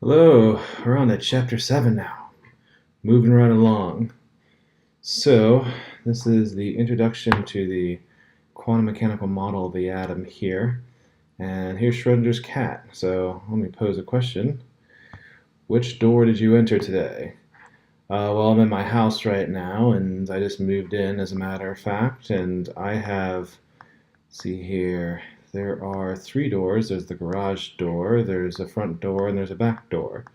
Hello, we're on to chapter 7 now. Moving right along. So, this is the introduction to the quantum mechanical model of the atom here. And here's Schrodinger's cat. So, let me pose a question. Which door did you enter today? Well, I'm in my house right now, and I just moved in, as a matter of fact. And I have, see here, there are 3 doors. There's the garage door, there's a front door, and there's a back door.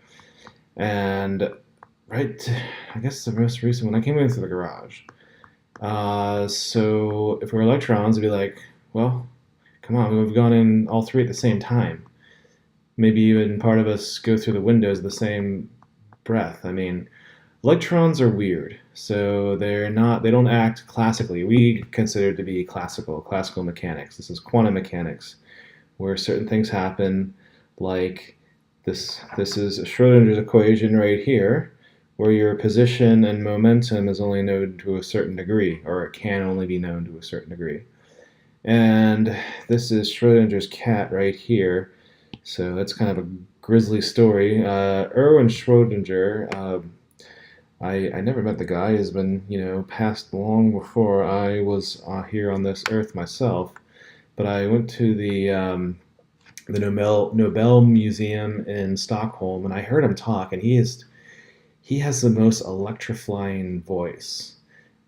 And right, I guess the most recent one, I came in through the garage. So if we're electrons, it'd be like, well, come on, we've gone in all 3 at the same time. Maybe even part of us go through the windows the same breath. I mean, electrons are weird, so they don't act classically. We consider it to be classical mechanics. This is quantum mechanics, where certain things happen, like this is Schrodinger's equation right here, where your position and momentum is only known to a certain degree, or it can only be known to a certain degree. And this is Schrodinger's cat right here. So that's kind of a grisly story. Erwin Schrodinger, I never met the guy. He's been, passed long before I was here on this earth myself. But I went to the Nobel Museum in Stockholm, and I heard him talk, and he has the most electrifying voice.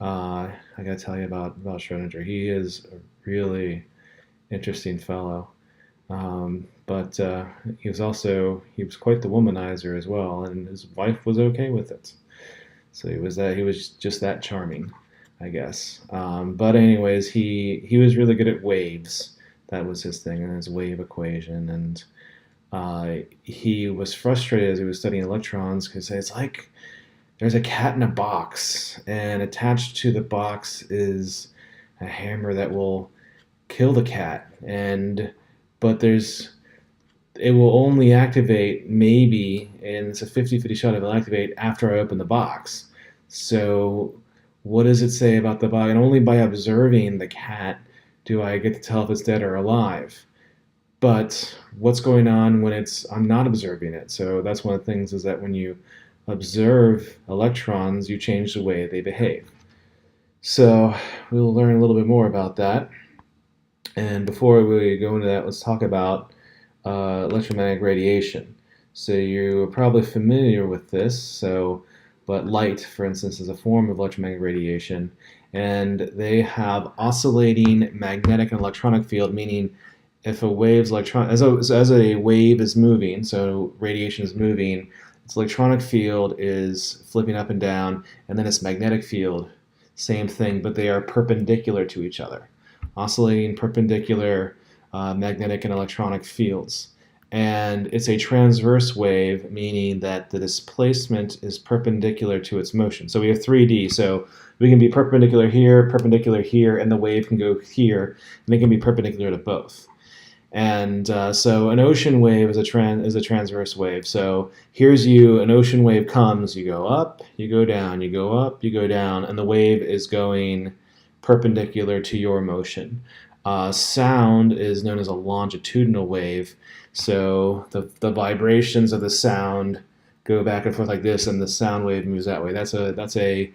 I gotta tell you about Schrodinger. He is a really interesting fellow. But he was quite the womanizer as well, and his wife was okay with it. So he was just that charming, I guess. But anyways, he was really good at waves. That was his thing, and his wave equation. And he was frustrated as he was studying electrons because it's like there's a cat in a box, and attached to the box is a hammer that will kill the cat. But it will only activate maybe, and it's a 50-50 shot it'll activate after I open the box. So what does it say about the box? And only by observing the cat do I get to tell if it's dead or alive. But what's going on when I'm not observing it? So that's one of the things, is that when you observe electrons, you change the way they behave. So we'll learn a little bit more about that. And before we go into that, let's talk about electromagnetic radiation. So you're probably familiar with this. But light, for instance, is a form of electromagnetic radiation, and they have oscillating magnetic and electronic field, meaning if a wave's as a wave is moving, so radiation is moving, its electronic field is flipping up and down, and then its magnetic field, same thing, but they are perpendicular to each other. Oscillating perpendicular magnetic and electronic fields. And it's a transverse wave, meaning that the displacement is perpendicular to its motion. So we have 3D, so we can be perpendicular here, and the wave can go here, and it can be perpendicular to both. And so an ocean wave is a transverse wave. So here's an ocean wave comes, you go up, you go down, you go up, you go down, and the wave is going perpendicular to your motion. Sound is known as a longitudinal wave. So the vibrations of the sound go back and forth like this, and the sound wave moves that way. That's a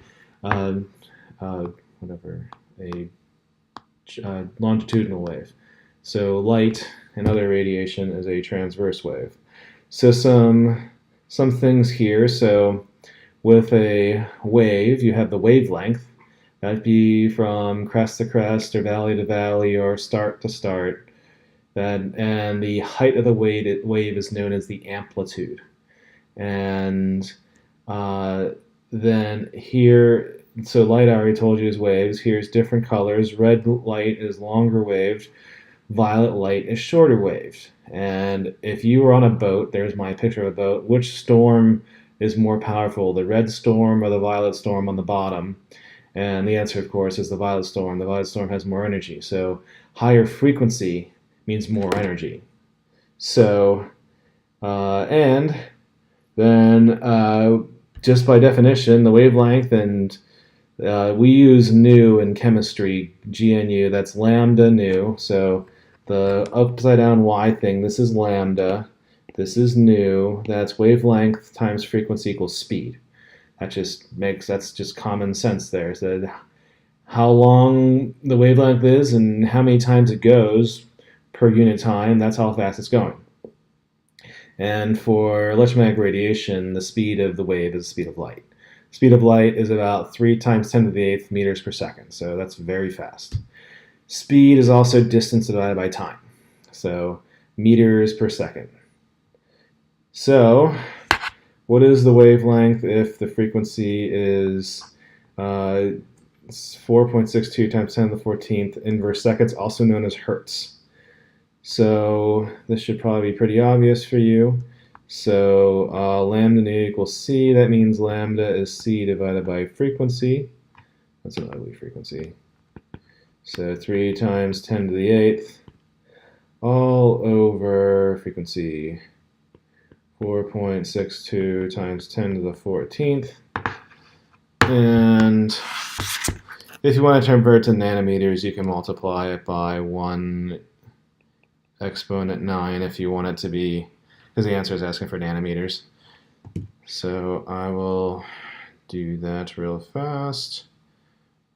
longitudinal wave. So light and other radiation is a transverse wave. So some things here. So with a wave, you have the wavelength. That'd be from crest to crest, or valley to valley, or start to start. And the height of the wave is known as the amplitude. And then here, so light I already told you is waves. Here's different colors. Red light is longer waved. Violet light is shorter waved. And if you were on a boat, there's my picture of a boat, which storm is more powerful, the red storm or the violet storm on the bottom? And the answer, of course, is the violet storm. The violet storm has more energy. So higher frequency means more energy. So, and then just by definition, the wavelength, and we use nu in chemistry, GNU, that's lambda nu. So the upside down y thing, this is lambda. This is new. That's wavelength times frequency equals speed. That's just common sense there. So how long the wavelength is and how many times it goes per unit time, that's how fast it's going. And for electromagnetic radiation, the speed of the wave is the speed of light. Speed of light is about 3 times 10 to the 8th meters per second, so that's very fast. Speed is also distance divided by time, so meters per second. So what is the wavelength if the frequency is 4.62 times 10 to the 14th inverse seconds, also known as hertz? So this should probably be pretty obvious for you. So lambda nu equals c. That means lambda is c divided by frequency. That's an ugly frequency. So 3 times 10 to the 8th all over frequency 4.62 times 10 to the 14th. And if you want to convert to nanometers, you can multiply it by 1 exponent 9 if you want it to be, because the answer is asking for nanometers. So I will do that real fast.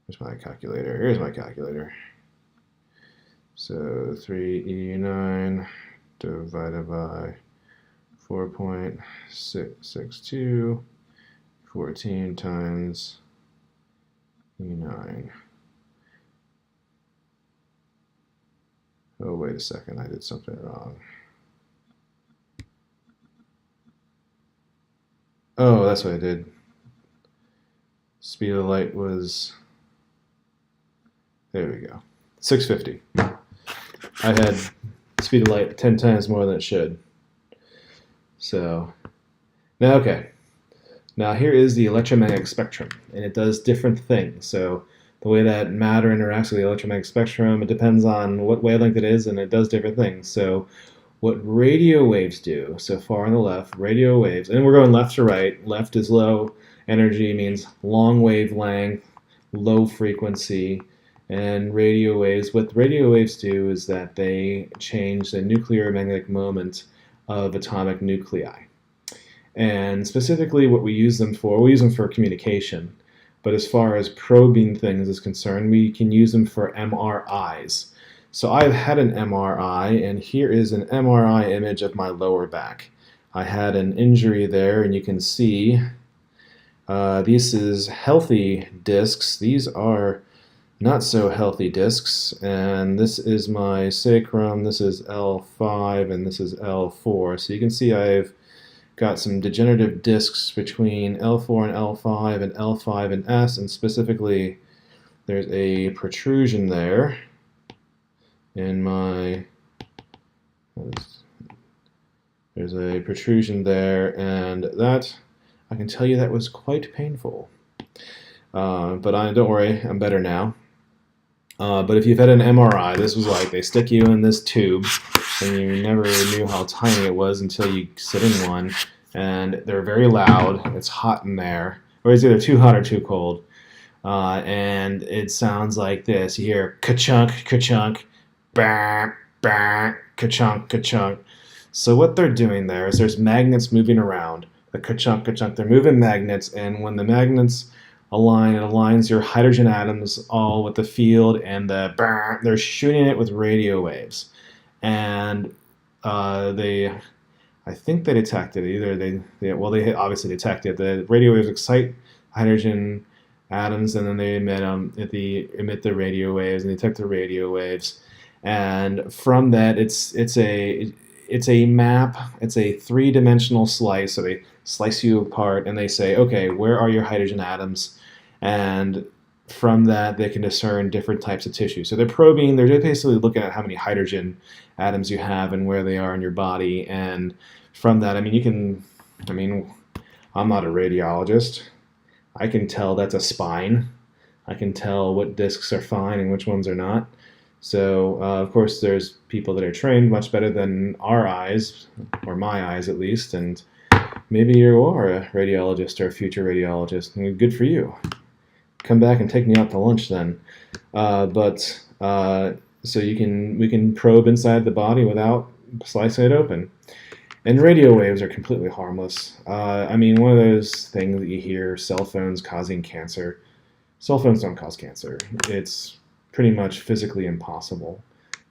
Where's my calculator? Here's my calculator. So 3e9 divided by 4.662, 14 times e9. Oh, wait a second, I did something wrong. Oh, that's what I did. Speed of light was, there we go, 650. I had speed of light 10 times more than it should. So, now, okay. Now here is the electromagnetic spectrum, and it does different things. So the way that matter interacts with the electromagnetic spectrum, it depends on what wavelength it is, and it does different things. So what radio waves do, so far on the left, radio waves, and we're going left to right. Left is low energy, means long wavelength, low frequency, and radio waves. What radio waves do is that they change the nuclear magnetic moment of atomic nuclei. And specifically what we use them for communication. But as far as probing things is concerned, we can use them for MRIs. So I've had an MRI, and here is an MRI image of my lower back. I had an injury there, and you can see this is healthy discs. These are not so healthy discs, and this is my sacrum, this is L5, and this is L4. So you can see I've got some degenerative discs between L4 and L5 and L5 and S, and specifically there's a protrusion there in my, there's a protrusion there, and that, I can tell you that was quite painful. But don't worry, I'm better now. But if you've had an MRI, this was like, they stick you in this tube, and you never knew how tiny it was until you sit in one, and they're very loud, it's hot in there, or it's either too hot or too cold, and it sounds like this. You hear ka-chunk, ka-chunk, bah, bah, ka-chunk, ka-chunk. So what they're doing there is there's magnets moving around, the ka-chunk, ka-chunk, they're moving magnets, and when the magnets align, it aligns your hydrogen atoms all with the field, and they're shooting it with radio waves. And I think they detected either they obviously detected the radio waves excite hydrogen atoms, and then they emit the radio waves and detect the radio waves, and from that it's a map, it's a three-dimensional slice. So they slice you apart and they say, okay, where are your hydrogen atoms? And from that they can discern different types of tissue. So they're probing, they're basically looking at how many hydrogen atoms you have and where they are in your body. And from that, I'm not a radiologist. I can tell that's a spine. I can tell what discs are fine and which ones are not. So of course there's people that are trained much better than our eyes, or my eyes at least, and maybe you are a radiologist or a future radiologist, and good for you. Come back and take me out to lunch then. So we can probe inside the body without slicing it open. And radio waves are completely harmless. I mean, one of those things that you hear, cell phones causing cancer. Cell phones don't cause cancer. It's pretty much physically impossible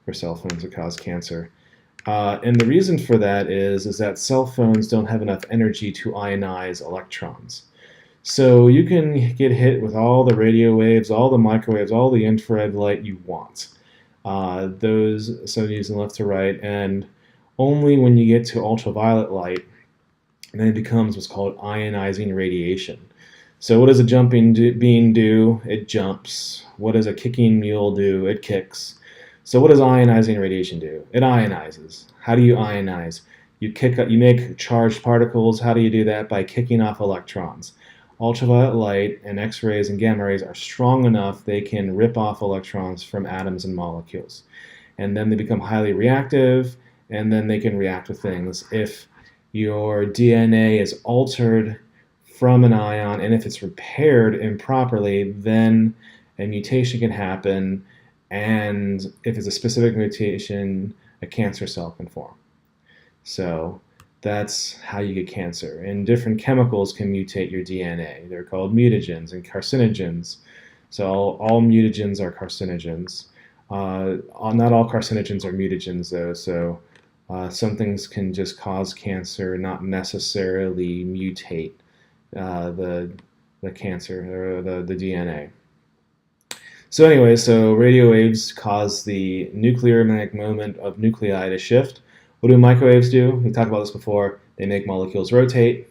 for cell phones to cause cancer. And the reason for that is that cell phones don't have enough energy to ionize electrons. So you can get hit with all the radio waves, all the microwaves, all the infrared light you want. So using left to right, and only when you get to ultraviolet light, then it becomes what's called ionizing radiation. So what does a jumping bean do? It jumps. What does a kicking mule do? It kicks. So what does ionizing radiation do? It ionizes. How do you ionize? You make charged particles. How do you do that? By kicking off electrons. Ultraviolet light and X-rays and gamma rays are strong enough they can rip off electrons from atoms and molecules. And then they become highly reactive, and then they can react with things. If your DNA is altered from an ion, and if it's repaired improperly, then a mutation can happen, and if it's a specific mutation, a cancer cell can form. So that's how you get cancer. And different chemicals can mutate your DNA. They're called mutagens and carcinogens. So all mutagens are carcinogens. Not all carcinogens are mutagens, though. So some things can just cause cancer, not necessarily mutate the cancer or the DNA. So anyway, so radio waves cause the nuclear magnetic moment of nuclei to shift. What do microwaves do? We talked about this before. They make molecules rotate.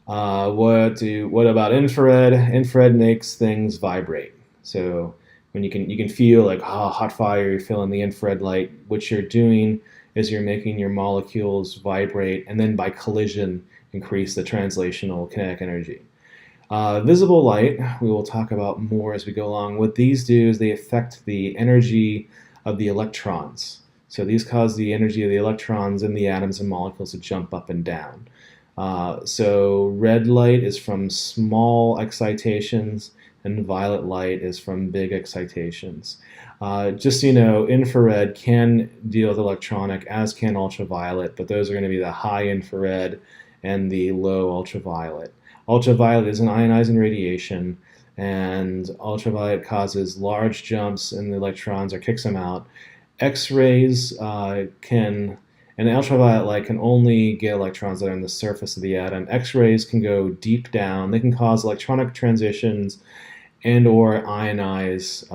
What about infrared? Infrared makes things vibrate. So when you can feel like hot fire, you're feeling the infrared light. What you're doing is you're making your molecules vibrate, and then by collision, increase the translational kinetic energy. Visible light, we will talk about more as we go along. What these do is they affect the energy of the electrons. So these cause the energy of the electrons in the atoms and molecules to jump up and down. So red light is from small excitations, and violet light is from big excitations. Just so you know, infrared can deal with electronic, as can ultraviolet, but those are going to be the high infrared and the low ultraviolet. Ultraviolet is an ionizing radiation, and ultraviolet causes large jumps in the electrons or kicks them out. X-rays and ultraviolet light can only get electrons that are on the surface of the atom. X-rays can go deep down. They can cause electronic transitions and or ionize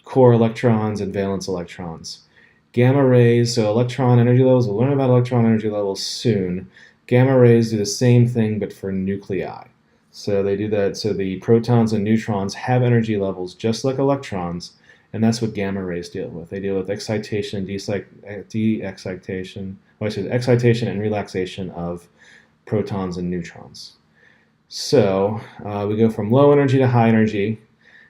core electrons and valence electrons. Gamma rays, so electron energy levels, we'll learn about electron energy levels soon. Gamma rays do the same thing but for nuclei. So they do that, so the protons and neutrons have energy levels just like electrons, and that's what gamma rays deal with. They deal with excitation and de-excitation, excitation and relaxation of protons and neutrons. So we go from low energy to high energy,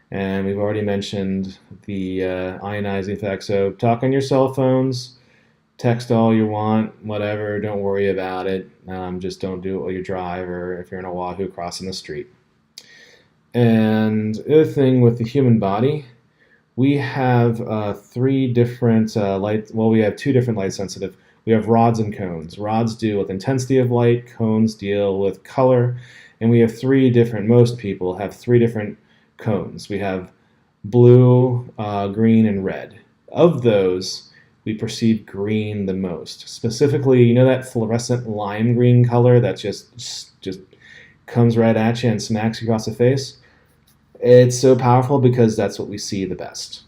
and we've already mentioned the ionizing effect. So talk on your cell phones, text all you want, whatever, don't worry about it. Just don't do it while you drive or if you're in a wahoo crossing the street. And the other thing with the human body, we have three different we have two different light sensitive. We have rods and cones. Rods deal with intensity of light, cones deal with color, and we have most people have three different cones. We have blue, green, and red. Of those, we perceive green the most. Specifically, you know that fluorescent lime green color that just comes right at you and smacks you across the face? It's so powerful because that's what we see the best.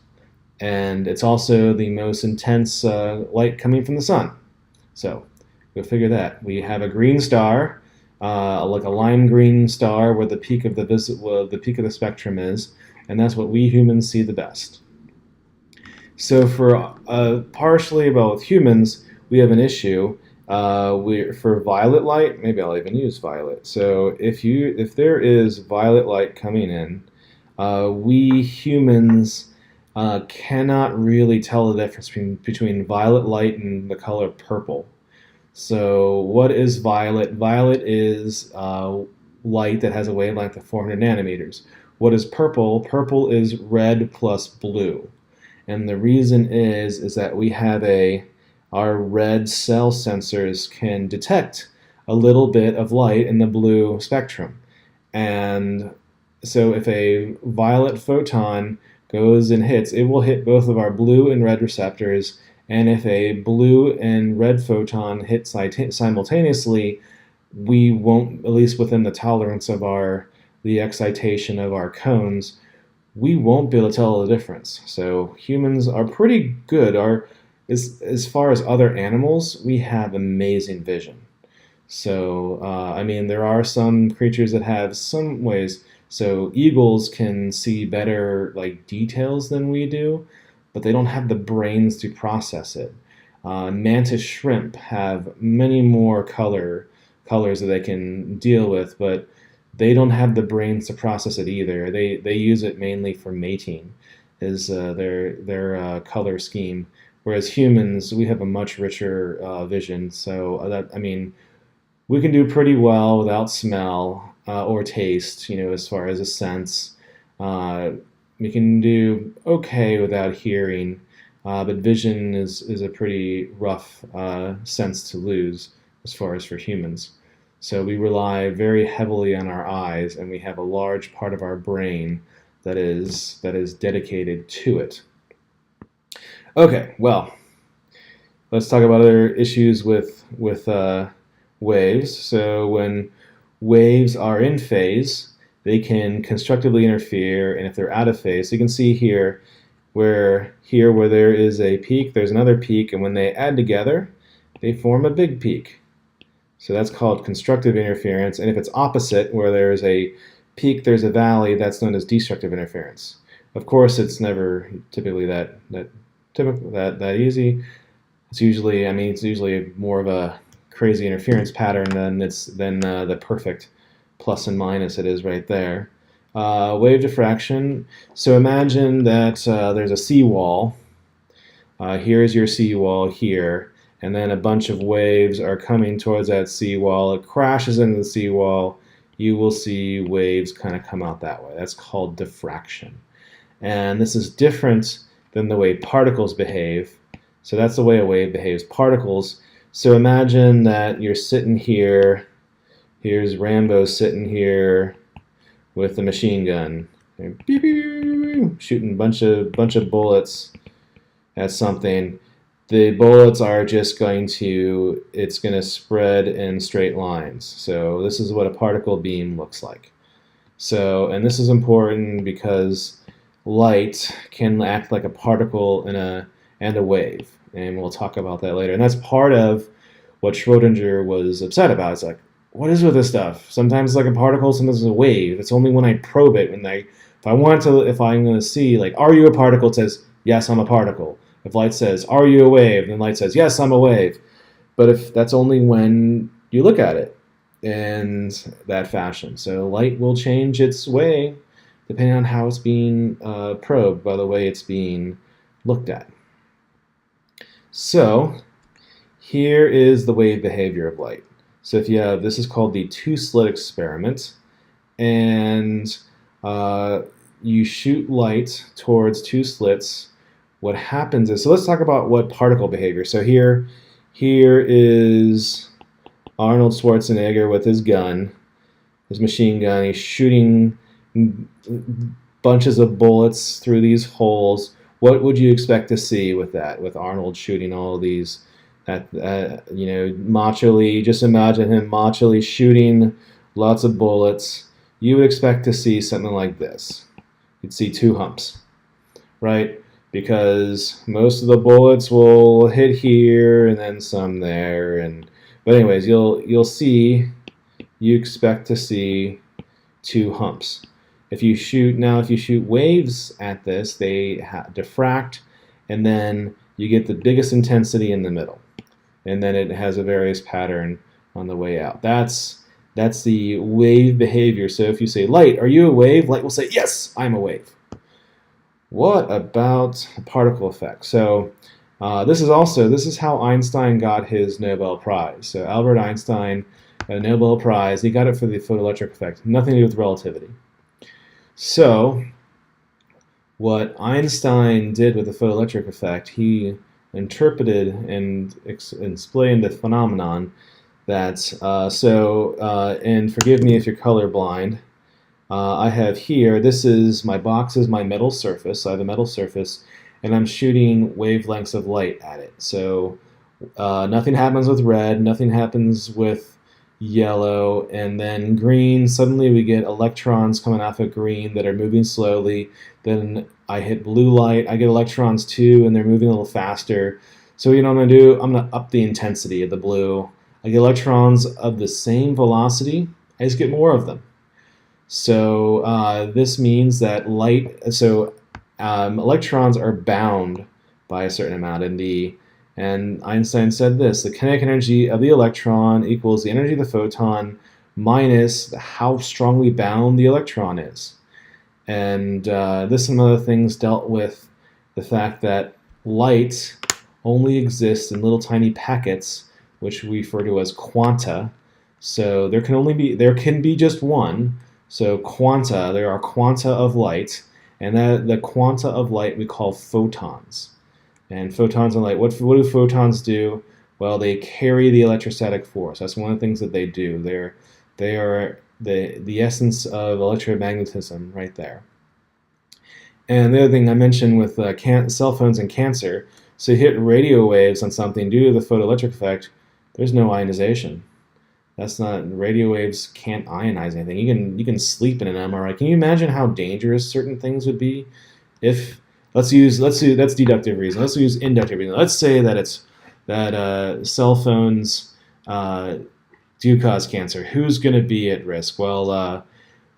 And it's also the most intense light coming from the sun. So go figure that. We have a green star, like a lime green star where the peak of the spectrum is, and that's what we humans see the best. So for partially about with humans, we have an issue. For violet light, maybe I'll even use violet. So if there is violet light coming in, we humans cannot really tell the difference between violet light and the color purple. So what is violet? Violet is light that has a wavelength of 400 nanometers. What is purple? Purple is red plus blue. And the reason is that we have a our red cell sensors can detect a little bit of light in the blue spectrum. And so if a violet photon goes and hits, it will hit both of our blue and red receptors. And if a blue and red photon hit simultaneously, we won't, at least within the tolerance of the excitation of our cones, we won't be able to tell the difference. So humans are pretty good. As far as other animals, we have amazing vision. So, I mean, there are some creatures that have some ways. So, eagles can see better like details than we do, but they don't have the brains to process it. Mantis shrimp have many more colors that they can deal with, but they don't have the brains to process it either. They use it mainly for mating, is their color scheme. Whereas humans, we have a much richer vision. So that, I mean, we can do pretty well without smell or taste, as far as a sense. Uh, we can do okay without hearing, but vision is a pretty rough sense to lose as far as for humans. So we rely very heavily on our eyes, and we have a large part of our brain that is dedicated to it. Okay, well, let's talk about other issues with waves. So when waves are in phase, they can constructively interfere, and if they're out of phase, so you can see where there is a peak, there's another peak, and when they add together, they form a big peak. So that's called constructive interference. And if it's opposite, where there's a peak, there's a valley, that's known as destructive interference. Of course, it's never typically that easy. It's usually more of a crazy interference pattern than the perfect plus and minus it is right there. Wave diffraction. So imagine that there's a seawall. Here's your seawall here, and then a bunch of waves are coming towards that seawall. It crashes into the seawall. You will see waves kind of come out that way. That's called diffraction. And this is different than the way particles behave. So that's the way a wave behaves. Particles. So imagine that you're sitting here. Here's Rambo sitting here with a machine gun, shooting a bunch of bullets at something. The bullets are just it's going to spread in straight lines. So this is what a particle beam looks like. So, and this is important because light can act like a particle and a wave, and we'll talk about that later. And that's part of what Schrodinger was upset about. It's like, what is with this stuff? Sometimes it's like a particle, sometimes it's a wave. It's only when I probe it, if I'm going to see, like, are you a particle? It says, yes, I'm a particle. If light says, are you a wave? Then light says, yes, I'm a wave. But if that's only when you look at it in that fashion. So light will change its way depending on how it's being probed by the way it's being looked at. So here is the wave behavior of light. So if you have, this is called the two-slit experiment, and you shoot light towards two slits. What happens is, so let's talk about what particle behavior. So here is Arnold Schwarzenegger with his gun, his machine gun. He's shooting bunches of bullets through these holes. What would you expect to see with that? With Arnold shooting all of these, machily, just imagine him machily shooting lots of bullets. You would expect to see something like this. You'd see two humps, right? Because most of the bullets will hit here and then some there, but anyways, you expect to see two humps. If you shoot waves at this, they diffract, and then you get the biggest intensity in the middle, and then it has a various pattern on the way out. That's the wave behavior. So if you say, light, are you a wave? Light will say, yes, I'm a wave. What about the particle effect? So this is how Einstein got his Nobel Prize. So Albert Einstein got a Nobel Prize. He got it for the photoelectric effect, nothing to do with relativity. So what Einstein did with the photoelectric effect, he interpreted and explained the phenomenon that, and forgive me if you're colorblind, I have here, this is, my box is my metal surface, so I have a metal surface, and I'm shooting wavelengths of light at it. So nothing happens with red, nothing happens with yellow, and then green, suddenly we get electrons coming off of green that are moving slowly. Then I hit blue light, I get electrons too, and they're moving a little faster. So you know what I'm going to do? I'm going to up the intensity of the blue. I get electrons of the same velocity, I just get more of them. So this means that electrons are bound by a certain amount in the, and Einstein said this, the kinetic energy of the electron equals the energy of the photon minus how strongly bound the electron is. And this and other things dealt with the fact that light only exists in little tiny packets, which we refer to as quanta. So there can be just one. So quanta, there are quanta of light, and the quanta of light we call photons. And photons and light, what do photons do? Well, they carry the electrostatic force. That's one of the things that they do. They are the essence of electromagnetism right there. And the other thing I mentioned with cell phones and cancer, so you hit radio waves on something due to the photoelectric effect, there's no ionization. That's not, radio waves can't ionize anything. You can sleep in an MRI. Can you imagine how dangerous certain things would be if that's deductive reason. Let's use inductive reason. Let's say that cell phones do cause cancer. Who's going to be at risk? Well,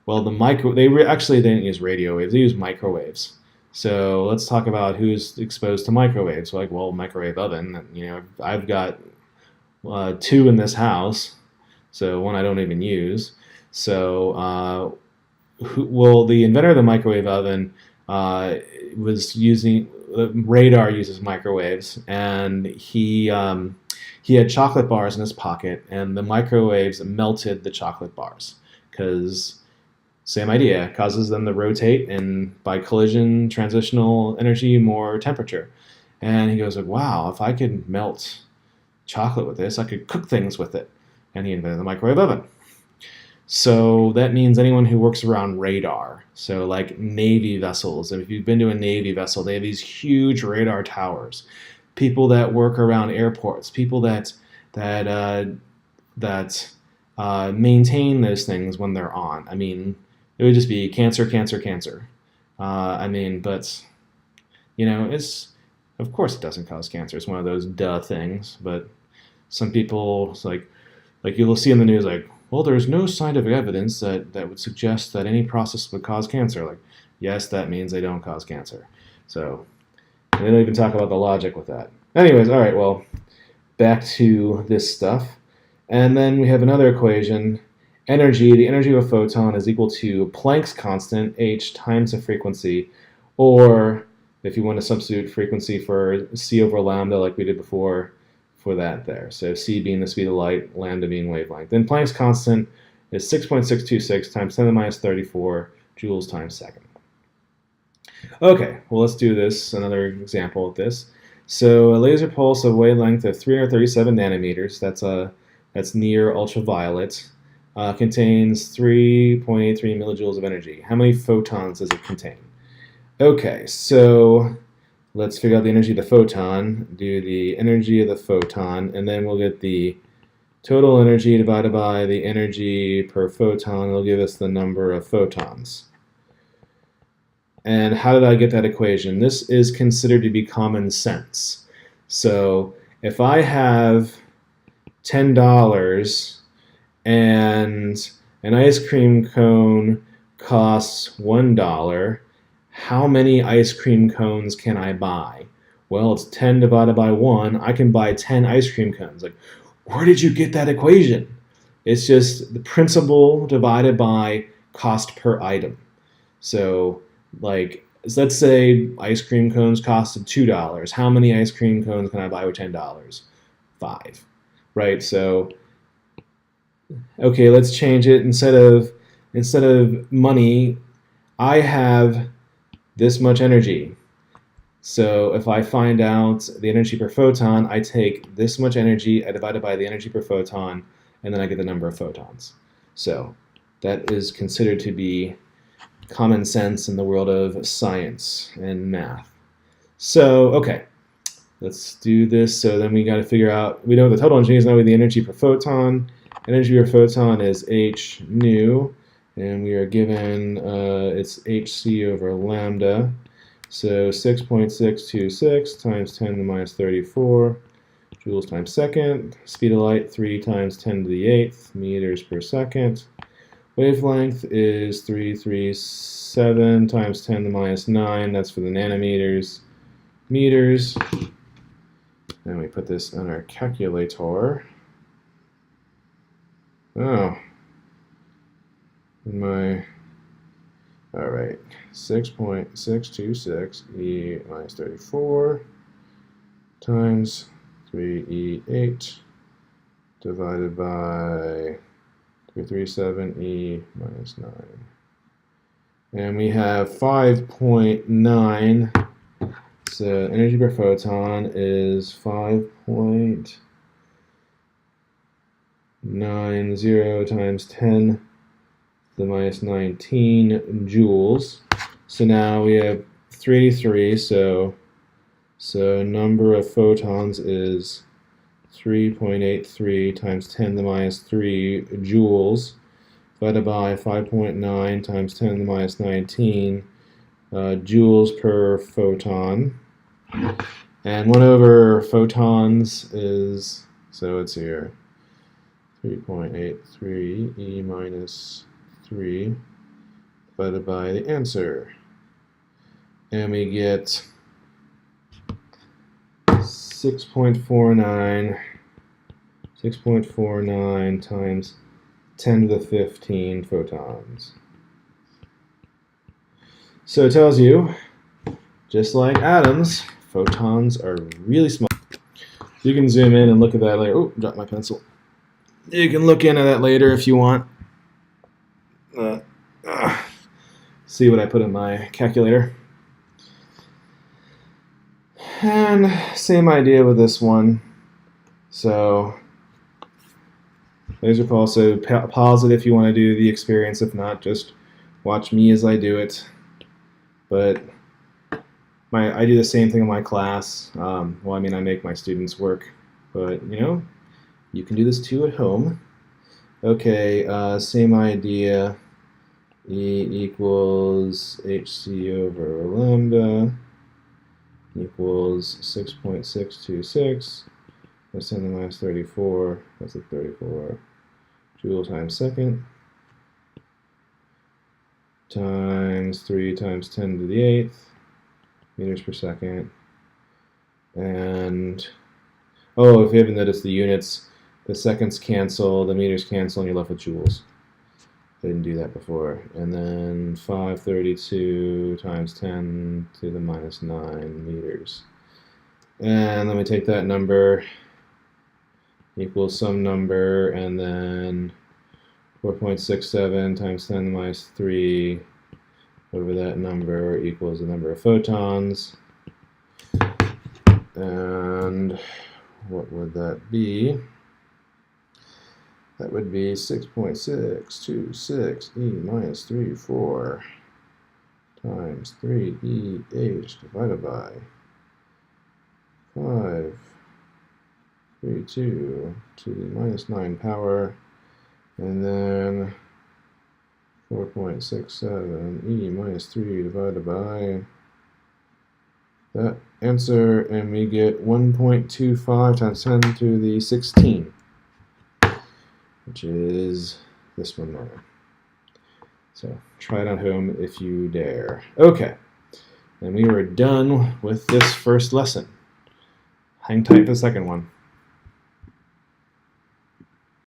they didn't use radio waves. They use microwaves. So let's talk about who's exposed to microwaves. Microwave oven. You know, I've got 2 in this house. So one I don't even use. So, the inventor of the microwave oven was using radar uses microwaves, and he had chocolate bars in his pocket, and the microwaves melted the chocolate bars because same idea, causes them to rotate, and by collision, transitional energy, more temperature. And he goes like, wow, if I could melt chocolate with this, I could cook things with it. And he invented the microwave oven. So that means anyone who works around radar, so like Navy vessels, and if you've been to a Navy vessel, they have these huge radar towers. People that work around airports, people that maintain those things when they're on. I mean, it would just be cancer, cancer, cancer. But you know, of course it doesn't cause cancer. It's one of those duh things. But some people, it's like you'll see in the news, like, well, there's no scientific evidence that would suggest that any process would cause cancer. Like, yes, that means they don't cause cancer. So they don't even talk about the logic with that. Anyways, all right, well, back to this stuff. And then we have another equation. The energy of a photon is equal to Planck's constant, h, times the frequency, or if you want to substitute frequency for c over lambda like we did before, for that there. So c being the speed of light, lambda being wavelength. Then Planck's constant is 6.626 times 10 to the minus 34 joules times second. Okay, well, let's do this, another example of this. So a laser pulse of wavelength of 337 nanometers, that's near ultraviolet, contains 3.83 millijoules of energy. How many photons does it contain? Okay, so let's figure out the energy of the photon, do the energy of the photon, and then we'll get the total energy divided by the energy per photon. It'll give us the number of photons. And how did I get that equation? This is considered to be common sense. So if I have $10 and an ice cream cone costs $1, how many ice cream cones can I buy? Well, it's 10 divided by 1. I can buy 10 ice cream cones. Like, where did you get that equation? It's just the principal divided by cost per item. So, let's say ice cream cones costed $2. How many ice cream cones can I buy with $10? 5, right? So, okay, let's change it. Instead of money, I have this much energy. So if I find out the energy per photon, I take this much energy, I divide it by the energy per photon, and then I get the number of photons. So that is considered to be common sense in the world of science and math. So, okay, let's do this. So then we got to figure out, we know the total energy is, now the energy per photon. Energy per photon is h nu, and we are given it's hc over lambda. So 6.626 times 10 to the minus 34 joules times second. Speed of light, 3 times 10 to the 8th meters per second. Wavelength is 337 times 10 to the minus 9. That's for the nanometers. Meters. And we put this on our calculator. Oh. All right, 6.626 e minus 34 times 3e8 divided by 337 e minus 9. And we have 5.9. So energy per photon is 5.90 times 10 to the minus 19 joules. So now we have 383, so number of photons is 3.83 times 10 to the minus 3 joules divided by 5.9 times 10 to the minus 19 joules per photon. And 1 over photons is, so it's here, 3.83 e minus 3 divided by the answer. And we get 6.49 times 10 to the 15 photons. So it tells you, just like atoms, photons are really small. You can zoom in and look at that later. Oh, dropped my pencil. You can look into that later if you want. See what I put in my calculator. And same idea with this one. So laser pulse, so pause it if you want to do the experience. If not, just watch me as I do it. But I do the same thing in my class. Well, I mean, I make my students work, but you can do this too at home. Okay, same idea. E equals hc over lambda equals 6.626. That's 10 to the minus 34. That's a 34 joule times second times 3 times 10 to the 8th meters per second. And oh, if you haven't noticed the units, the seconds cancel, the meters cancel, and you're left with joules. I didn't do that before. And then 532 times 10 to the minus 9 meters. And let me take that number equals some number, and then 4.67 times 10 to the minus 3 over that number equals the number of photons. And what would that be? That would be 6.626 e minus 34 times 3eh divided by 532 to the minus 9 power, and then 4.67 e minus 3 divided by that answer, and we get 1.25 times 10 to the 16. Which is this one there. So try it at home if you dare. Okay, and we are done with this first lesson. Hang tight for the second one.